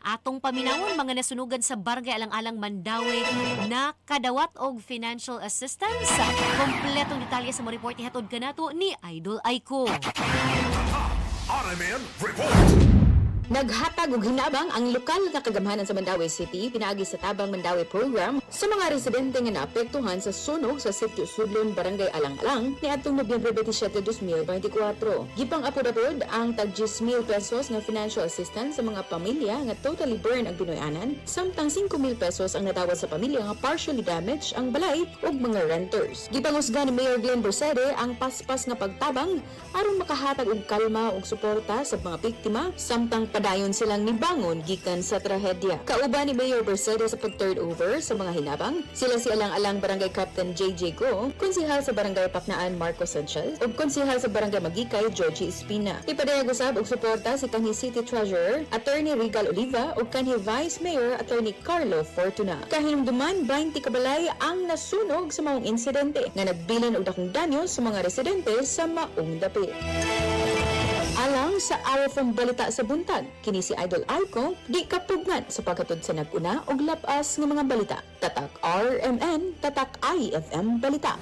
Atong paminawon mga nasunugan sa Barangay Alang-Alang Mandawi na kadawat og financial assistance. Kompletong detalye sa mo report ihatod kanato ni Idol Aiko. RMN Report! Naghatag og hinabang ang lokal nga kagamhanan sa Mandawi City pinaagi sa Tabang Mandawi Program sa mga residente nga naapektuhan sa sunog sa Sitio Sudlon, Barangay Alang-Alang niadtong Nobyembre 27, 2024. Gipang apod-apod ang tag 10,000 pesos nga financial assistance sa mga pamilya nga totally burn ang Pinoy-anan, samtang 5,000 pesos ang natawad sa pamilya nga partially damaged ang balay ug mga renters. Gipangusga ni Mayor Glenn Bursede ang paspas nga pagtabang aron makahatag og kalma ug suporta sa mga biktima, samtang padayon silang nibangon gikan sa trahedya. Kauban ni Mayor Bursede sa pag-third over sa mga hinabang, sila si Alang-Alang Barangay Captain JJ Go, konsehal sa Barangay Paknaan Marco Sanchez, ug konsehal sa Barangay Magikay Georgie Espina. Ipadayag usab og suporta si kanhi City Treasurer Attorney Regal Oliva ug kanhi Vice Mayor Attorney Carlo Fortuna. Kahinumduman 20 kabalay ang nasunog sa mga insidente nga nagbilin og dakong danyo sa mga residente sa maong dapit. Alang sa araw from balita sa buntag, kini si Idol Aiko, di kapugnan sa pagkatod sa naguna og lapas ng mga balita. Tatak RMN, Tatak IFM Balita.